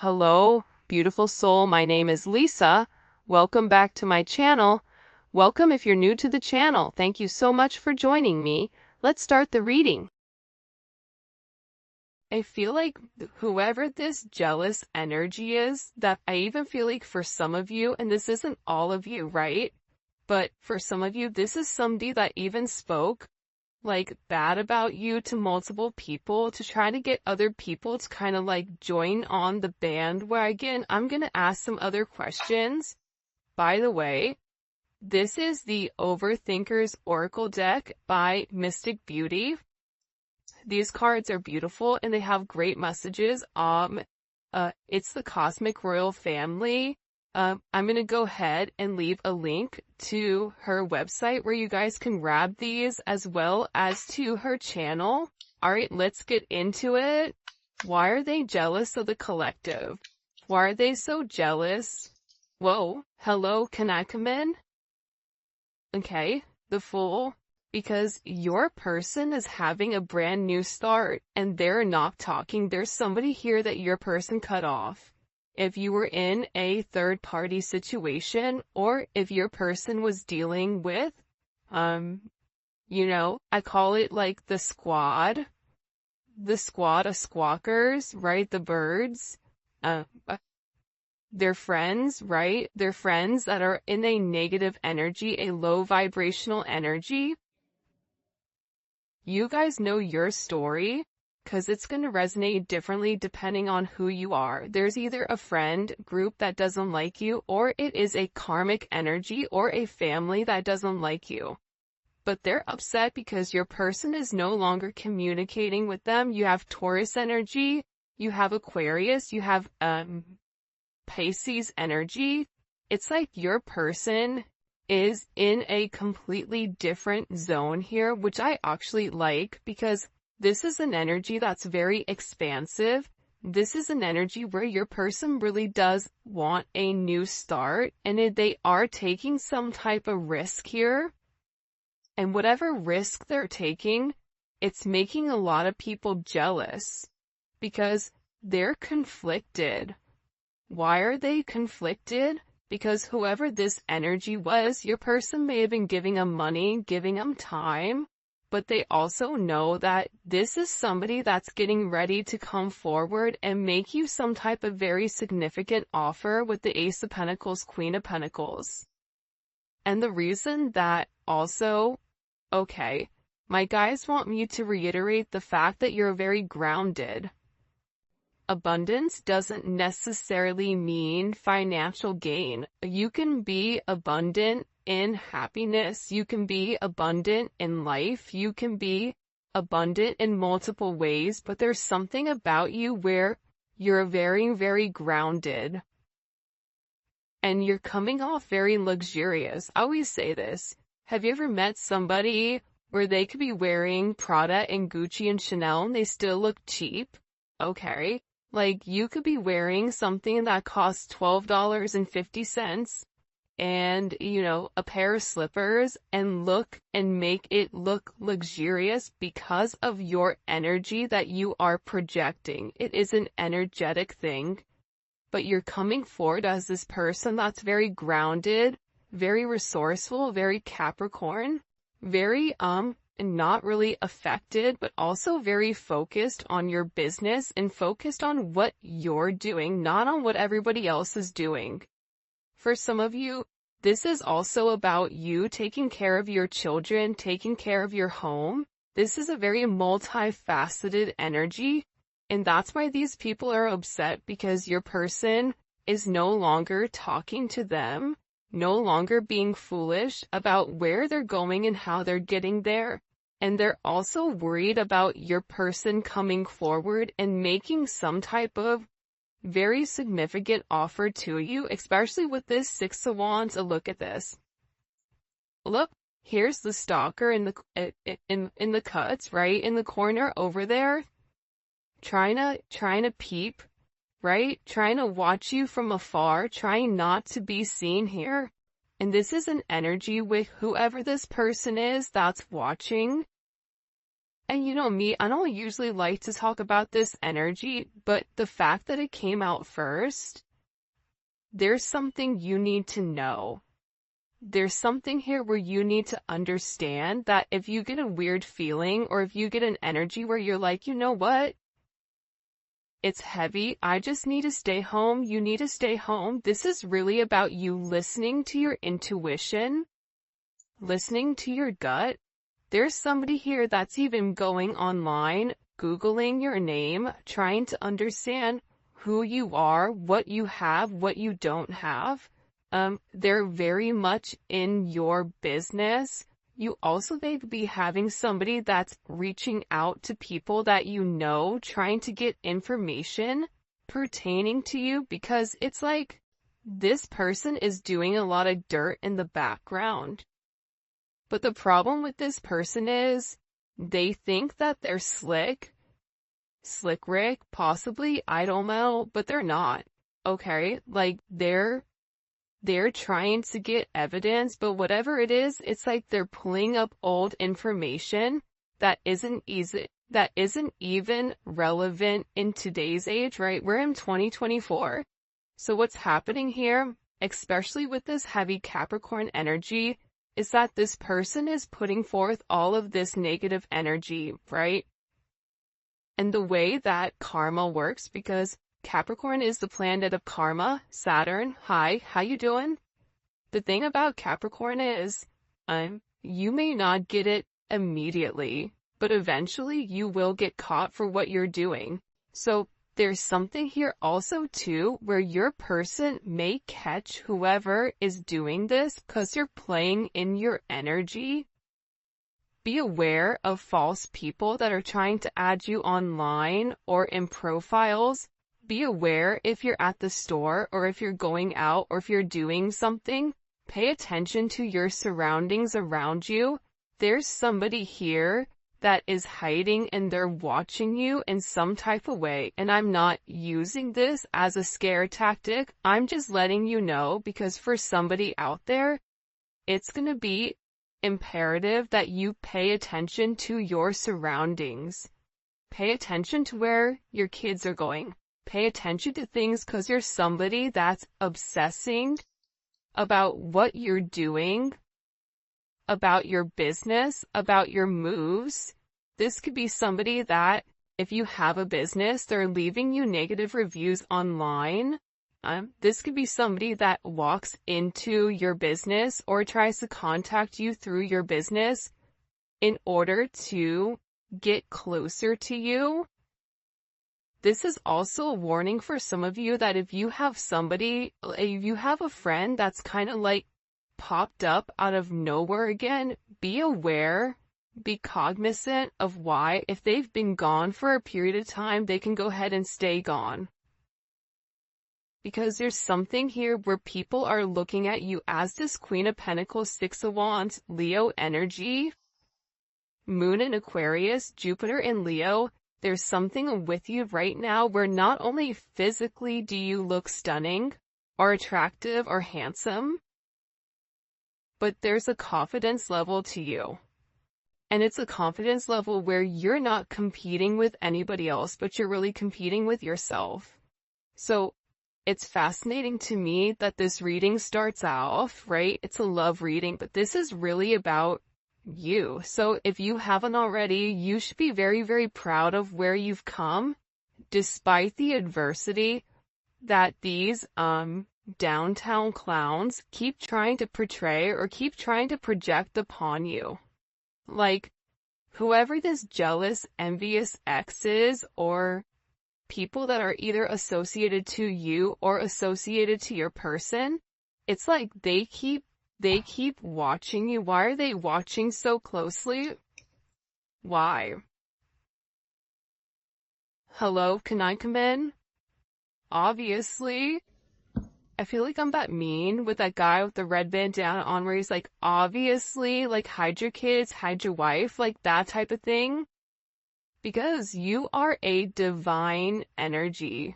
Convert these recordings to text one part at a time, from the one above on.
Hello, beautiful soul. My name is Lisa. Welcome back to my channel. Welcome if you're new to the channel. Thank you so much for joining me. Let's start the reading. I feel like whoever this jealous energy is, that I even feel like for some of you, and this isn't all of you, right? But for some of you, this is somebody that even spoke like bad about you to multiple people to try to get other people to kind of like join on the bandwagon. I'm going to ask some other questions. By the way, this is the Overthinker's Oracle deck by Mystic Beauty. These cards are beautiful and they have great messages. It's the Cosmic Royal Family. I'm going to go ahead and leave a link to her website where you guys can grab these as well as to her channel. All right, let's get into it. Why are they jealous of the collective? Why are they so jealous? Whoa, hello, can I come in? Okay, the Fool. Because your person is having a brand new start and they're not talking. There's somebody here that your person cut off. If you were in a third-party situation, or if your person was dealing with, I call it like the squad of squawkers, right? The birds, they're friends, right? They're friends that are in a negative energy, a low vibrational energy. You guys know your story, because it's going to resonate differently depending on who you are. There's either a friend group that doesn't like you, or it is a karmic energy or a family that doesn't like you. But they're upset because your person is no longer communicating with them. You have Taurus energy, you have Aquarius, you have Pisces energy. It's like your person is in a completely different zone here, which I actually like because this is an energy that's very expansive. This is an energy where your person really does want a new start, and they are taking some type of risk here. And whatever risk they're taking, it's making a lot of people jealous because they're conflicted. Why are they conflicted? Because whoever this energy was, your person may have been giving them money, giving them time, but they also know that this is somebody that's getting ready to come forward and make you some type of very significant offer with the Ace of Pentacles, Queen of Pentacles. And the reason that also, okay, my guys want me to reiterate the fact that you're very grounded. Abundance doesn't necessarily mean financial gain. You can be abundant in happiness. You can be abundant in life. You can be abundant in multiple ways, but there's something about you where you're very, very grounded. And you're coming off very luxurious. I always say this. Have you ever met somebody where they could be wearing Prada and Gucci and Chanel and they still look cheap? Okay. Like, you could be wearing something that costs $12.50 and, a pair of slippers and make it look luxurious because of your energy that you are projecting. It is an energetic thing, but you're coming forward as this person that's very grounded, very resourceful, very Capricorn, very, not really affected, but also very focused on your business and focused on what you're doing, not on what everybody else is doing. For some of you, this is also about you taking care of your children, taking care of your home. This is a very multifaceted energy, and that's why these people are upset, because your person is no longer talking to them, no longer being foolish about where they're going and how they're getting there. And they're also worried about your person coming forward and making some type of very significant offer to you, especially with this Six of Wands. Look at this. Look, here's the stalker in the cuts, right? In the corner over there, trying to peep, right? Trying to watch you from afar, trying not to be seen here. And this is an energy with whoever this person is that's watching. And you know me, I don't usually like to talk about this energy, but the fact that it came out first, there's something you need to know. There's something here where you need to understand that if you get a weird feeling or if you get an energy where you're like, you know what? It's heavy. I just need to stay home. You need to stay home. This is really about you listening to your intuition, listening to your gut. There's somebody here that's even going online, Googling your name, trying to understand who you are, what you have, what you don't have. They're very much in your business. You also may be having somebody that's reaching out to people that you know, trying to get information pertaining to you, because it's like this person is doing a lot of dirt in the background. But the problem with this person is they think that they're slick Rick, possibly, I don't know, but they're not. Okay, like they're trying to get evidence, but whatever it is, it's like they're pulling up old information that isn't even relevant in today's age, right? We're in 2024. So what's happening here, especially with this heavy Capricorn energy, is that this person is putting forth all of this negative energy, right? And the way that karma works, because Capricorn is the planet of karma, Saturn. Hi, how you doing? The thing about Capricorn is, you may not get it immediately, but eventually you will get caught for what you're doing. So there's something here also too, where your person may catch whoever is doing this because you're playing in your energy. Be aware of false people that are trying to add you online or in profiles. Be aware if you're at the store or if you're going out or if you're doing something. Pay attention to your surroundings around you. There's somebody here that is hiding and they're watching you in some type of way. And I'm not using this as a scare tactic. I'm just letting you know, because for somebody out there, it's going to be imperative that you pay attention to your surroundings. Pay attention to where your kids are going. Pay attention to things, because you're somebody that's obsessing about what you're doing, about your business, about your moves. This could be somebody that, if you have a business, they're leaving you negative reviews online. This could be somebody that walks into your business or tries to contact you through your business in order to get closer to you. This is also a warning for some of you that if you have a friend that's kind of like popped up out of nowhere again, be aware, be cognizant of why. If they've been gone for a period of time, they can go ahead and stay gone. Because there's something here where people are looking at you as this Queen of Pentacles, Six of Wands, Leo energy, Moon in Aquarius, Jupiter in Leo. There's something with you right now where not only physically do you look stunning or attractive or handsome, but there's a confidence level to you. And it's a confidence level where you're not competing with anybody else, but you're really competing with yourself. So it's fascinating to me that this reading starts off, right? It's a love reading, but this is really about you. So if you haven't already, you should be very, very proud of where you've come, despite the adversity that these downtown clowns keep trying to portray or keep trying to project upon you. Like, whoever this jealous, envious ex is, or people that are either associated to you or associated to your person, it's like they keep watching you. Why are they watching so closely? Why? Hello, can I come in? Obviously. I feel like I'm that mean with that guy with the red bandana on where he's like, obviously, like, hide your kids, hide your wife, like that type of thing. Because you are a divine energy.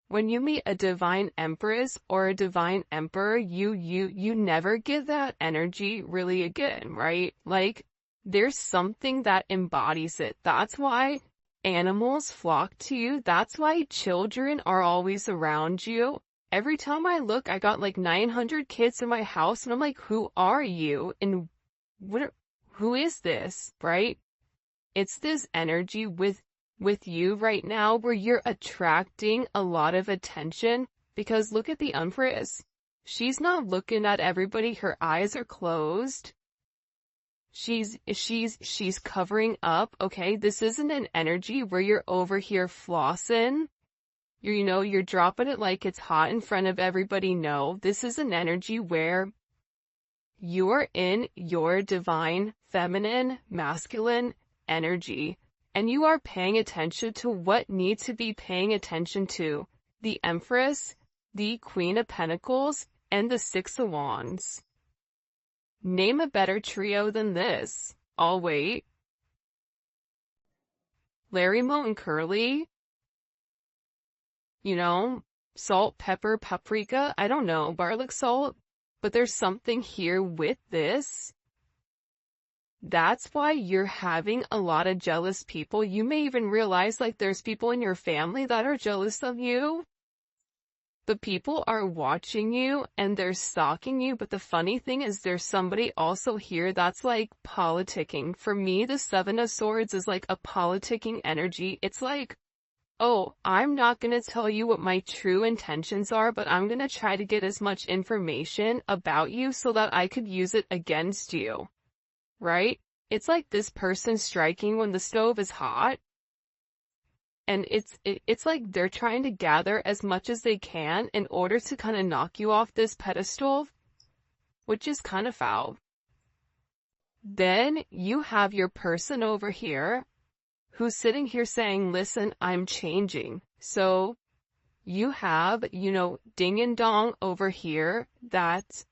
When you meet a divine empress or a divine emperor, you never get that energy really again, right? Like, There's something that embodies it. That's why animals flock to you. That's why children are always around you. Every time I look, I got like 900 kids in my house, and I'm like, who are you? And who is this, right? It's this energy with you right now where you're attracting a lot of attention, because look at the Empress. She's not looking at everybody. Her eyes are closed. She's covering up, okay? This isn't an energy where you're over here flossing. You're dropping it like it's hot in front of everybody. No, this is an energy where you're in your divine, feminine, masculine energy, and you are paying attention to what needs to be paying attention to. The Empress, the Queen of Pentacles, and the Six of Wands. Name a better trio than this. I'll wait. Larry, Moe, and Curly. Salt, pepper, paprika. I don't know, garlic salt. But there's something here with this. That's why you're having a lot of jealous people. You may even realize like there's people in your family that are jealous of you. The people are watching you and they're stalking you, but the funny thing is there's somebody also here that's like politicking. For me, the Seven of Swords is like a politicking energy. It's like, oh, I'm not going to tell you what my true intentions are, but I'm going to try to get as much information about you so that I could use it against you, right? It's like this person striking when the stove is hot. And it's like they're trying to gather as much as they can in order to kind of knock you off this pedestal, which is kind of foul. Then you have your person over here who's sitting here saying, listen, I'm changing. So you have, ding and dong over here that's,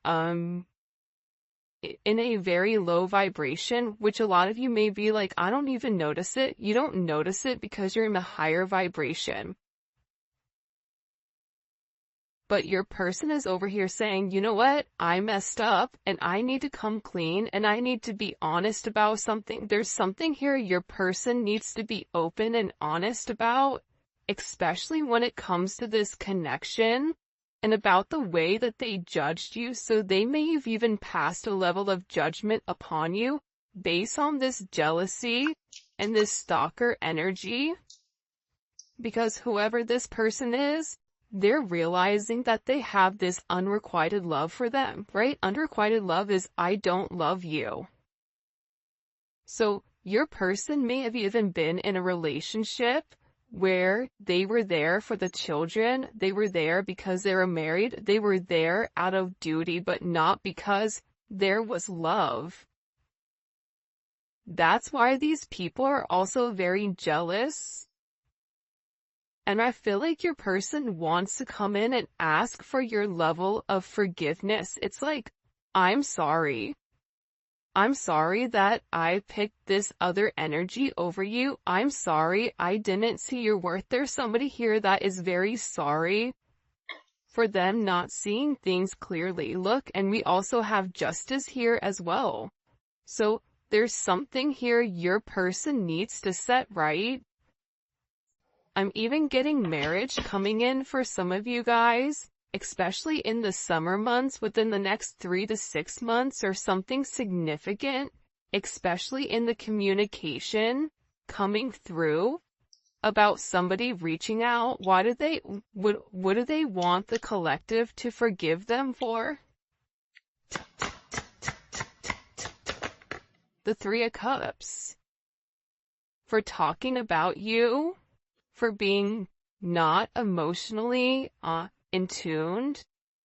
in a very low vibration, which a lot of you may be like, I don't even notice it. You don't notice it because you're in a higher vibration. But your person is over here saying, you know what? I messed up and I need to come clean and I need to be honest about something. There's something here your person needs to be open and honest about, especially when it comes to this connection. And about the way that they judged you, so they may have even passed a level of judgment upon you based on this jealousy and this stalker energy. Because whoever this person is, they're realizing that they have this unrequited love for them, right? Unrequited love is, I don't love you. So your person may have even been in a relationship where they were there for the children, they were there because they were married, they were there out of duty, but not because there was love. That's why these people are also very jealous. And I feel like your person wants to come in and ask for your level of forgiveness. It's like, I'm sorry. I'm sorry that I picked this other energy over you. I'm sorry I didn't see your worth. There's somebody here that is very sorry for them not seeing things clearly. Look, and we also have justice here as well. So there's something here your person needs to set right. I'm even getting marriage coming in for some of you guys. Especially in the summer months, within the next 3 to 6 months, or something significant, especially in the communication coming through about somebody reaching out. What do they want the collective to forgive them for? The Three of Cups. For talking about you, for being not emotionally, in tuned,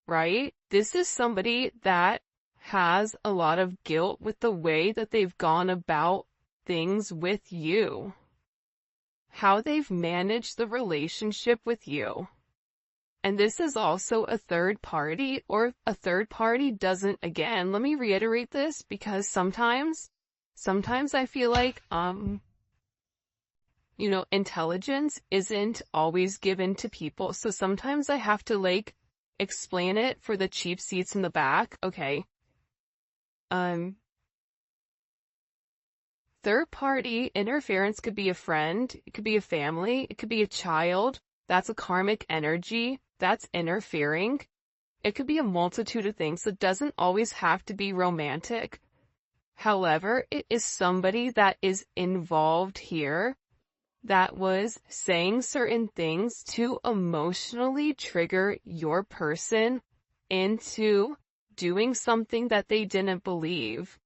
right? This is somebody that has a lot of guilt with the way that they've gone about things with you. How they've managed the relationship with you. And this is also a third party, or a third party doesn't, again, let me reiterate this, because sometimes I feel like, intelligence isn't always given to people. So sometimes I have to like explain it for the cheap seats in the back. Okay. Third party interference could be a friend, it could be a family, it could be a child. That's a karmic energy. That's interfering. It could be a multitude of things. It doesn't always have to be romantic. However, it is somebody that is involved here that was saying certain things to emotionally trigger your person into doing something that they didn't believe.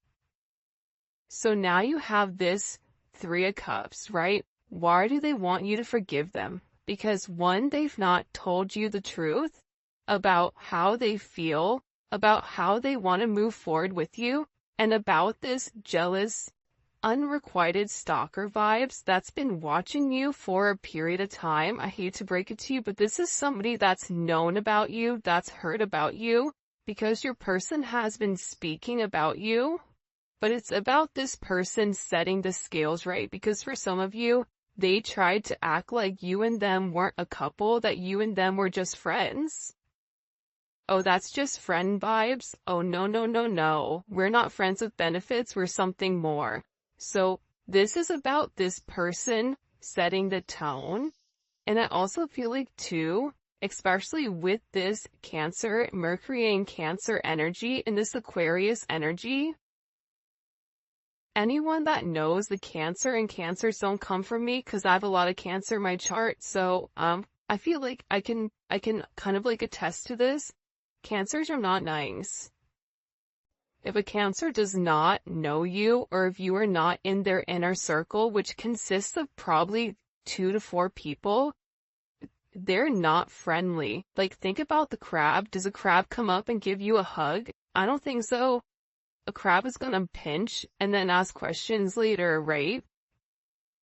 So now you have this Three of Cups, right? Why do they want you to forgive them? Because one, they've not told you the truth about how they feel, about how they want to move forward with you, and about this jealous, unrequited stalker vibes that's been watching you for a period of time. I hate to break it to you, but this is somebody that's known about you, that's heard about you, because your person has been speaking about you. But it's about this person setting the scales right, because for some of you, they tried to act like you and them weren't a couple, that you and them were just friends. Oh, that's just friend vibes? Oh, no, no, no, no. We're not friends with benefits, we're something more. So this is about this person setting the tone. And I also feel like too, especially with this Cancer, Mercury and Cancer energy and this Aquarius energy, anyone that knows the Cancer and Cancers don't come from me because I have a lot of Cancer in my chart. So, I feel like I can kind of like attest to this. Cancers are not nice. If a Cancer does not know you, or if you are not in their inner circle, which consists of probably 2 to 4 people, they're not friendly. Like, think about the crab. Does a crab come up and give you a hug? I don't think so. A crab is gonna pinch and then ask questions later, right?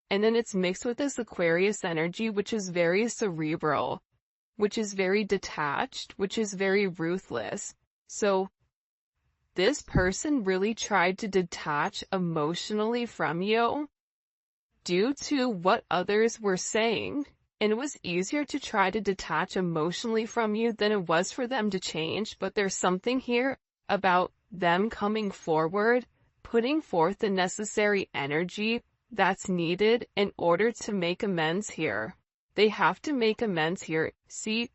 And then it's mixed with this Aquarius energy, which is very cerebral, which is very detached, which is very ruthless. So this person really tried to detach emotionally from you due to what others were saying. And it was easier to try to detach emotionally from you than it was for them to change. But there's something here about them coming forward, putting forth the necessary energy that's needed in order to make amends here. They have to make amends here. See,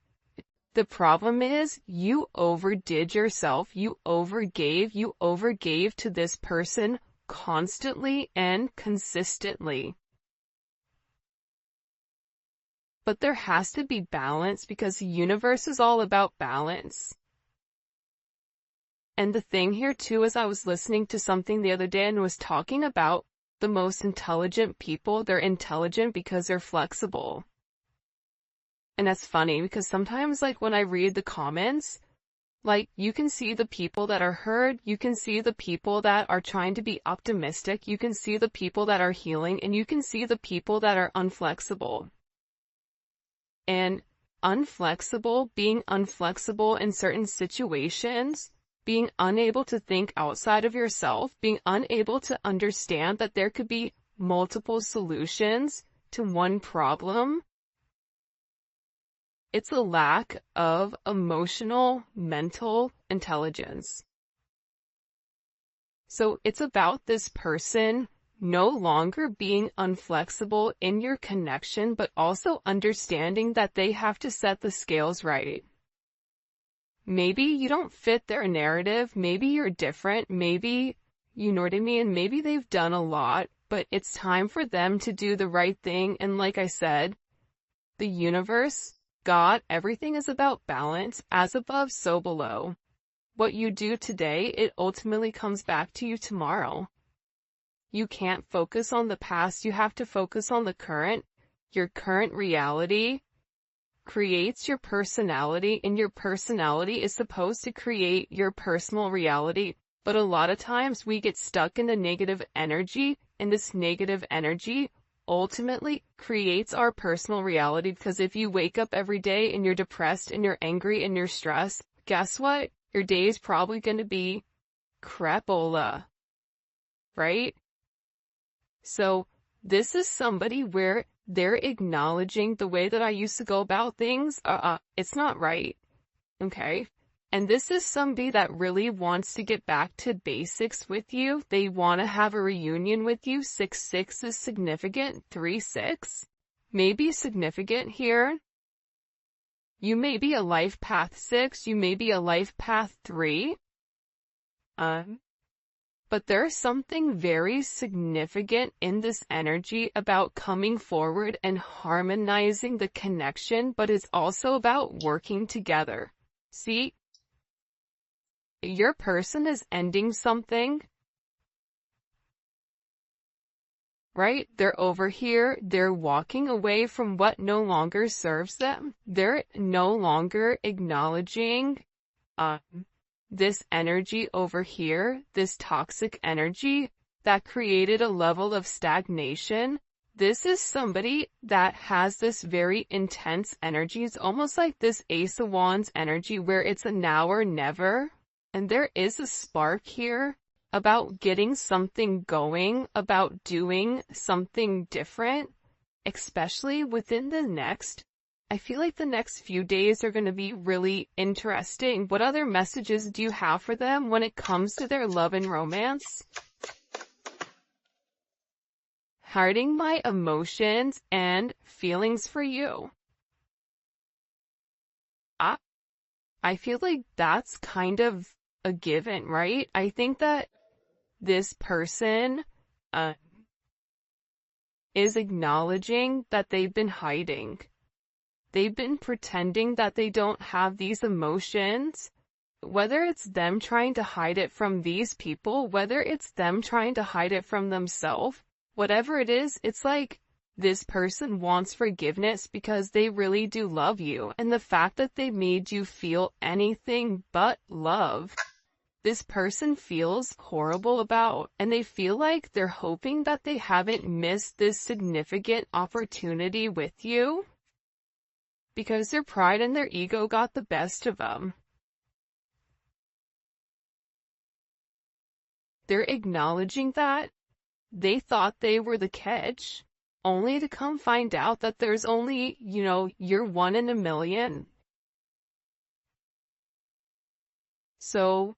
the problem is you overdid yourself. You overgave to this person constantly and consistently. But there has to be balance, because the universe is all about balance. And the thing here too is I was listening to something the other day and was talking about the most intelligent people. They're intelligent because they're flexible. And that's funny because sometimes, like, when I read the comments, like, you can see the people that are hurt, you can see the people that are trying to be optimistic, you can see the people that are healing, and you can see the people that are unflexible. And being unflexible in certain situations, being unable to think outside of yourself, being unable to understand that there could be multiple solutions to one problem. It's a lack of emotional, mental intelligence. So it's about this person no longer being unflexible in your connection, but also understanding that they have to set the scales right. Maybe you don't fit their narrative, maybe you're different, maybe, you know what I mean, maybe they've done a lot, but it's time for them to do the right thing. And like I said, the universe, God, everything is about balance, as above, so below. What you do today, it ultimately comes back to you tomorrow. You can't focus on the past, you have to focus on the current. Your current reality creates your personality, and your personality is supposed to create your personal reality. But a lot of times we get stuck in the negative energy, and this negative energy ultimately creates our personal reality, because if you wake up every day and you're depressed and you're angry and you're stressed, guess what? Your day is probably going to be crapola, right? So this is somebody where they're acknowledging the way that I used to go about things. It's not right. Okay. And this is somebody that really wants to get back to basics with you. They want to have a reunion with you. 6-6 is significant. 3-6 may be significant here. You may be a life path 6. You may be a life path 3. But there's something very significant in this energy about coming forward and harmonizing the connection, but it's also about working together. See? Your person is ending something, right? They're over here, they're walking away from what no longer serves them. They're no longer acknowledging this energy over here, this toxic energy that created a level of stagnation. This is somebody that has this very intense energy. It's almost like this Ace of Wands energy where it's a now or never. And there is a spark here about getting something going, about doing something different, especially within the next. I feel like the next few days are going to be really interesting. What other messages do you have for them when it comes to their love and romance? Hiding my emotions and feelings for you. I feel like that's kind of a given, right? I think that this person is acknowledging that they've been hiding. They've been pretending that they don't have these emotions, whether it's them trying to hide it from these people, whether it's them trying to hide it from themselves, whatever it is, it's like this person wants forgiveness because they really do love you. And the fact that they made you feel anything but love, this person feels horrible about, and they feel like they're hoping that they haven't missed this significant opportunity with you because their pride and their ego got the best of them. They're acknowledging that they thought they were the catch, only to come find out that there's only, you're 1 in a million. So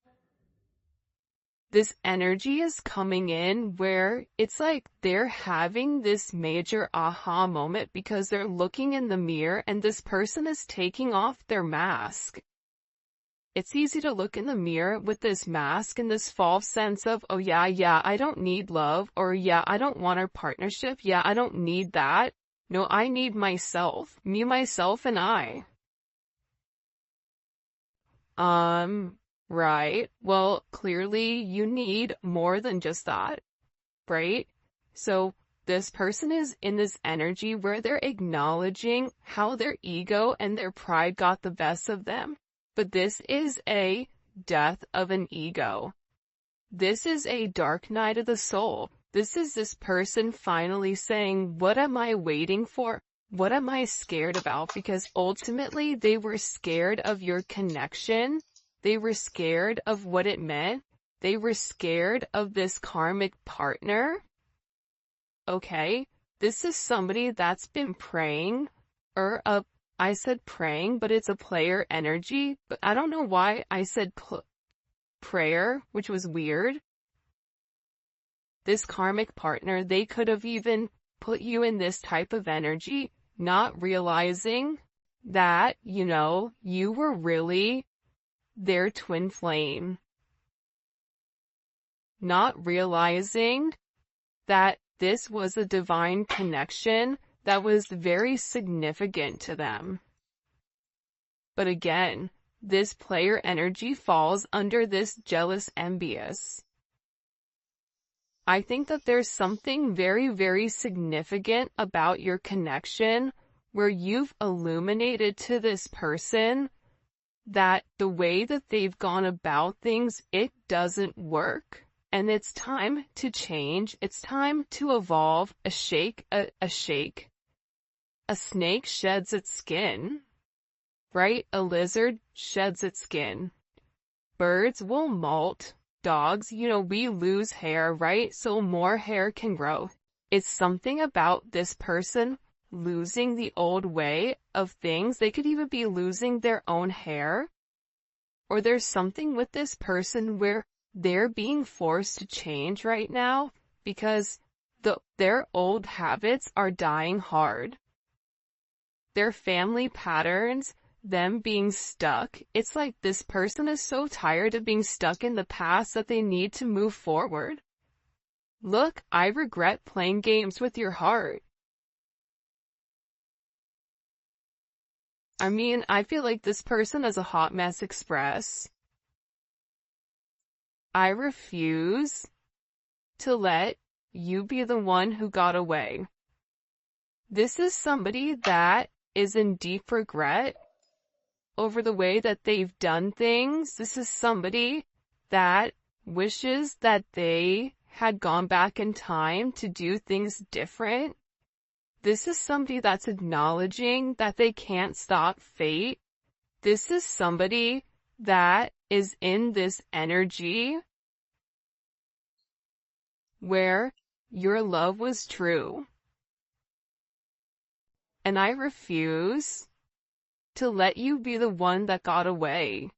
this energy is coming in where it's like they're having this major aha moment because they're looking in the mirror and this person is taking off their mask. It's easy to look in the mirror with this mask and this false sense of, oh yeah, I don't need love, or yeah, I don't want a partnership, yeah, I don't need that. No, I need myself, me, myself, and I. Right. Well, clearly you need more than just that, right? So this person is in this energy where they're acknowledging how their ego and their pride got the best of them. But this is a death of an ego. This is a dark night of the soul. This is this person finally saying, what am I waiting for? What am I scared about? Because ultimately they were scared of your connection. They were scared of what it meant. They were scared of this karmic partner. Okay, this is somebody that's been praying, I said praying, but it's a player energy, but I don't know why I said prayer, which was weird. This karmic partner, they could have even put you in this type of energy, not realizing that, you were really their twin flame. Not realizing that this was a divine connection that was very significant to them. But again, this player energy falls under this jealous envious. I think that there's something very, very significant about your connection where you've illuminated to this person that the way that they've gone about things, it doesn't work. And it's time to change. It's time to evolve. A shake. A snake sheds its skin, right? A lizard sheds its skin. Birds will molt. Dogs, we lose hair, right? So more hair can grow. It's something about this person losing the old way of things. They could even be losing their own hair. or there's something with this person where they're being forced to change right now because their old habits are dying hard. Their family patterns, them being stuck, it's like this person is so tired of being stuck in the past that they need to move forward. Look, I regret playing games with your heart. I mean, I feel like this person is a hot mess express. I refuse to let you be the one who got away. This is somebody that is in deep regret over the way that they've done things. This is somebody that wishes that they had gone back in time to do things different. This is somebody that's acknowledging that they can't stop fate. This is somebody that is in this energy where your love was true. And I refuse to let you be the one that got away.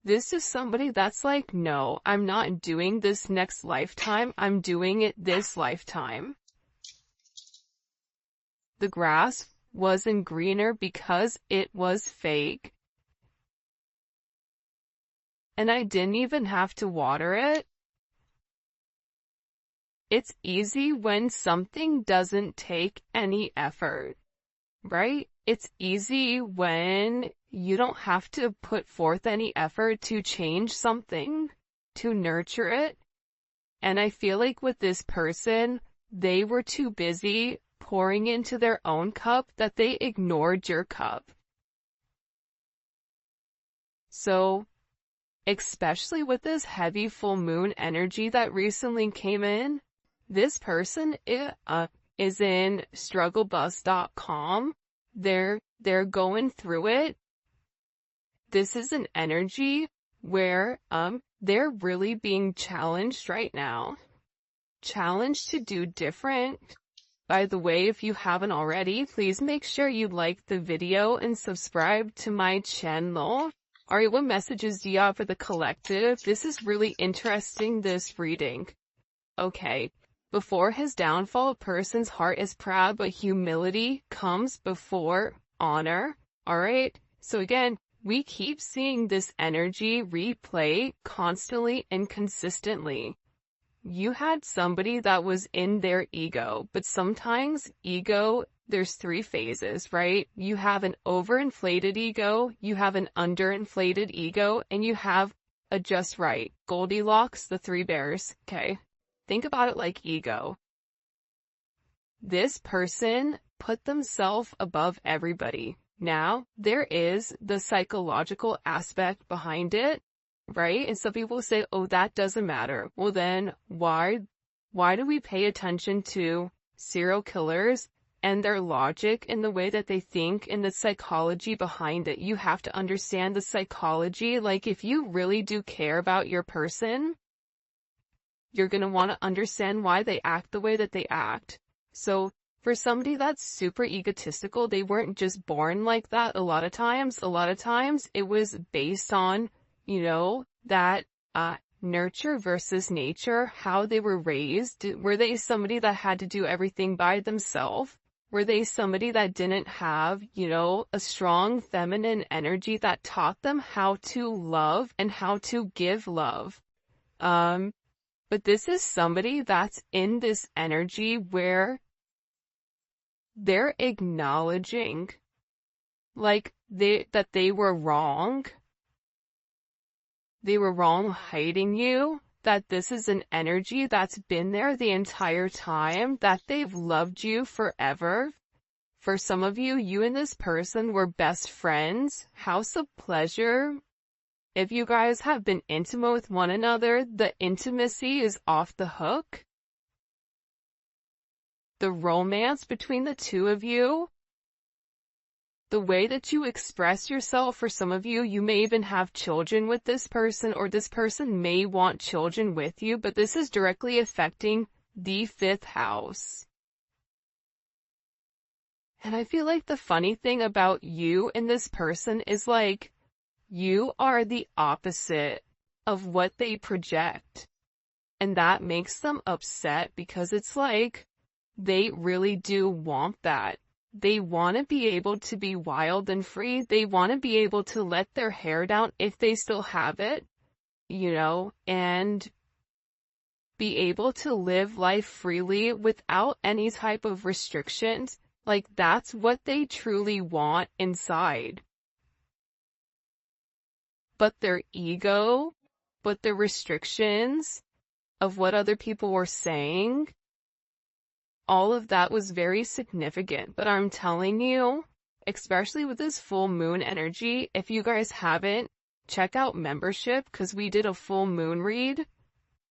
This is somebody that's like, no, I'm not doing this next lifetime. I'm doing it this lifetime. The grass wasn't greener because it was fake. And I didn't even have to water it. It's easy when something doesn't take any effort, right? It's easy when you don't have to put forth any effort to change something, to nurture it. And I feel like with this person, they were too busy pouring into their own cup that they ignored your cup. So, especially with this heavy full moon energy that recently came in, this person is in strugglebus.com. They're going through it. This is an energy where they're really being challenged right now. Challenged to do different. By the way, if you haven't already, please make sure you like the video and subscribe to my channel. Alright, what messages do you have for the collective? This is really interesting, this reading. Okay. Before his downfall, a person's heart is proud, but humility comes before honor. Alright? So again, we keep seeing this energy replay constantly and consistently. You had somebody that was in their ego, but sometimes ego, there's three phases, right? You have an overinflated ego, you have an underinflated ego, and you have a just right. Goldilocks, the three bears, okay? Think about it like ego. This person put themselves above everybody. Now, there is the psychological aspect behind it, right? And some people say, oh, that doesn't matter. Well, then why do we pay attention to serial killers and their logic and the way that they think and the psychology behind it? You have to understand the psychology. Like, if you really do care about your person, you're going to want to understand why they act the way that they act. So for somebody that's super egotistical, they weren't just born like that. A lot of times it was based on, that nurture versus nature, how they were raised. Were they somebody that had to do everything by themselves? Were they somebody that didn't have, a strong feminine energy that taught them how to love and how to give love? But this is somebody that's in this energy where they're acknowledging, like, that they were wrong. They were wrong hiding you, that this is an energy that's been there the entire time, that they've loved you forever. For some of you, you and this person were best friends. House of pleasure. If you guys have been intimate with one another, the intimacy is off the hook. The romance between the two of you, the way that you express yourself, for some of you, you may even have children with this person, or this person may want children with you, but this is directly affecting the 5th house. And I feel like the funny thing about you and this person is like, You are the opposite of what they project. And that makes them upset because it's like they really do want that. They want to be able to be wild and free. They want to be able to let their hair down if they still have it, and be able to live life freely without any type of restrictions. Like, that's what they truly want inside. But their ego, but the restrictions of what other people were saying, all of that was very significant. But I'm telling you, especially with this full moon energy, if you guys haven't, check out membership, because we did a full moon read,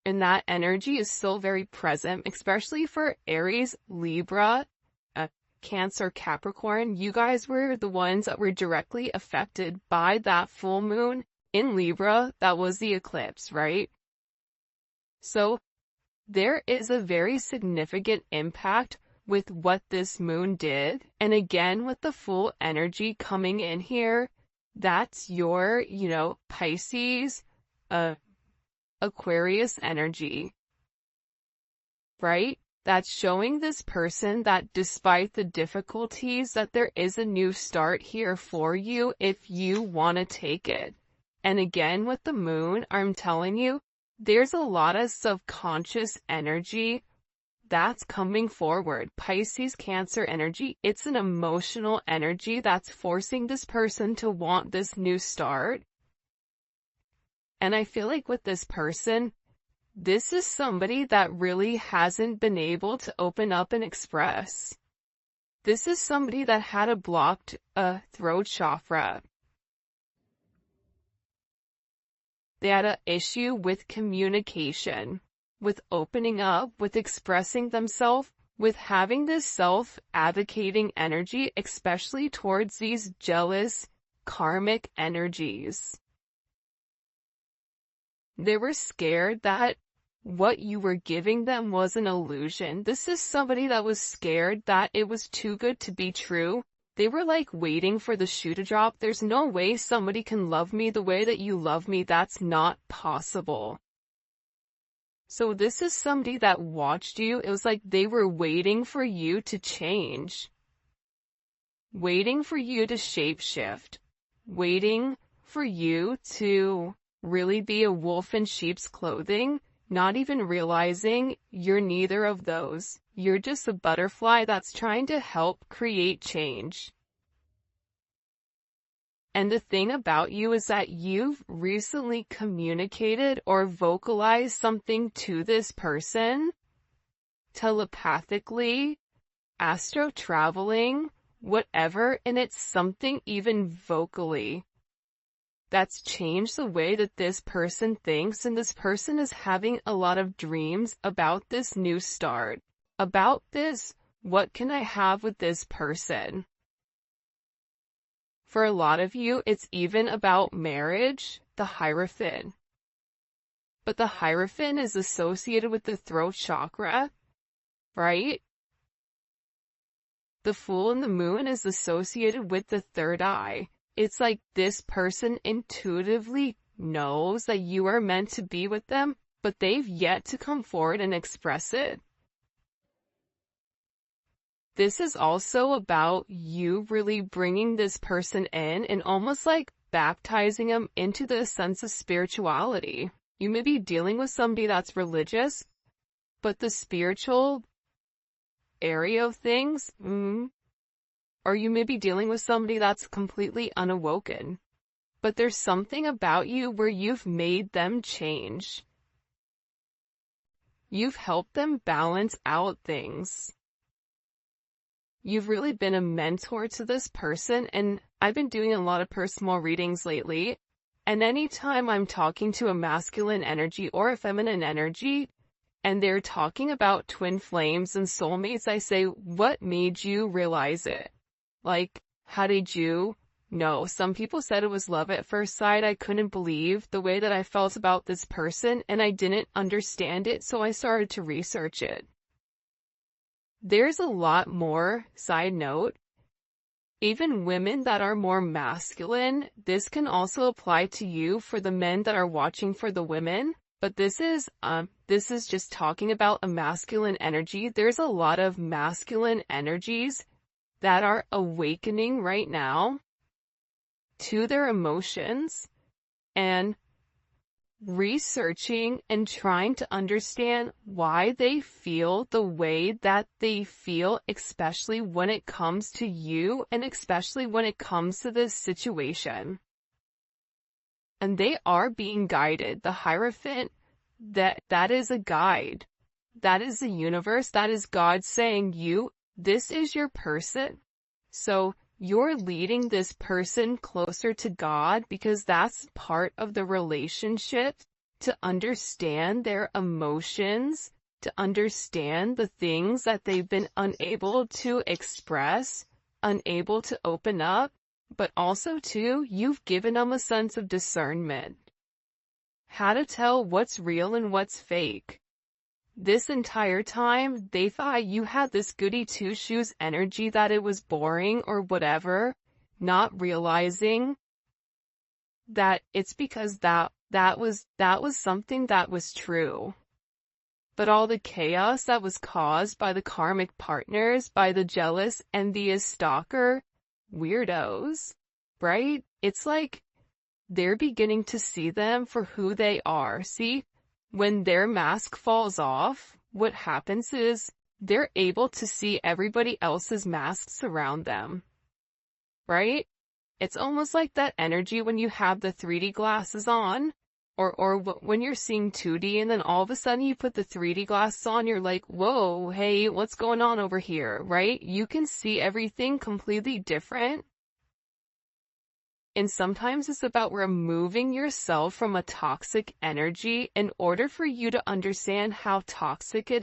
and that energy is still very present, especially for Aries, Libra, Cancer, Capricorn. You guys were the ones that were directly affected by that full moon in Libra. That was the eclipse, right? So there is a very significant impact with what this moon did. And again, with the full energy coming in here, that's your, Pisces, Aquarius energy, right? That's showing this person that despite the difficulties, that there is a new start here for you if you want to take it. And again, with the moon, I'm telling you, there's a lot of subconscious energy that's coming forward. Pisces, Cancer energy, it's an emotional energy that's forcing this person to want this new start. And I feel like with this person, this is somebody that really hasn't been able to open up and express. This is somebody that had a blocked throat chakra. They had an issue with communication, with opening up, with expressing themselves, with having this self-advocating energy, especially towards these jealous, karmic energies. They were scared that what you were giving them was an illusion. This is somebody that was scared that it was too good to be true. They were like waiting for the shoe to drop. There's no way somebody can love me the way that you love me. That's not possible. So this is somebody that watched you. It was like they were waiting for you to change. Waiting for you to shapeshift. Waiting for you to really be a wolf in sheep's clothing. Not even realizing you're neither of those. You're just a butterfly that's trying to help create change. And the thing about you is that you've recently communicated or vocalized something to this person, telepathically, astro traveling, whatever, and it's something even vocally that's changed the way that this person thinks, and this person is having a lot of dreams about this new start, about this, what can I have with this person? For a lot of you, it's even about marriage, the Hierophant. But the Hierophant is associated with the throat chakra, right? The Fool and the Moon is associated with the third eye. It's like this person intuitively knows that you are meant to be with them, but they've yet to come forward and express it. This is also about you really bringing this person in and almost like baptizing them into the sense of spirituality. You may be dealing with somebody that's religious, but the spiritual area of things, or you may be dealing with somebody that's completely unawoken. But there's something about you where you've made them change. You've helped them balance out things. You've really been a mentor to this person, and I've been doing a lot of personal readings lately, and anytime I'm talking to a masculine energy or a feminine energy, and they're talking about twin flames and soulmates, I say, what made you realize it? Like, how did you know? Some people said it was love at first sight. I couldn't believe the way that I felt about this person, and I didn't understand it, so I started to research it. There's a lot more, side note, Even women that are more masculine, this can also apply to you for the men that are watching for the women. But this is just talking about a masculine energy. There's a lot of masculine energies that are awakening right now to their emotions and researching and trying to understand why they feel the way that they feel, especially when it comes to you and especially when it comes to this situation. And they are being guided. The Hierophant, that is a guide. That is the universe. That is God saying, this is your person. So you're leading this person closer to God because that's part of the relationship, to understand their emotions, to understand the things that they've been unable to express, unable to open up, but also too, you've given them a sense of discernment. How to tell what's real and what's fake. This entire time, they thought you had this goody two-shoes energy, that it was boring or whatever, not realizing that it's because that was something that was true. But all the chaos that was caused by the karmic partners, by the jealous, envious, stalker, weirdos, right? It's like they're beginning to see them for who they are. See? When their mask falls off, what happens is they're able to see everybody else's masks around them, right? It's almost like that energy when you have the 3D glasses on, or when you're seeing 2D and then all of a sudden you put the 3D glasses on, you're like, whoa, hey, what's going on over here, right? You can see everything completely different. And sometimes it's about removing yourself from a toxic energy in order for you to understand how toxic it is.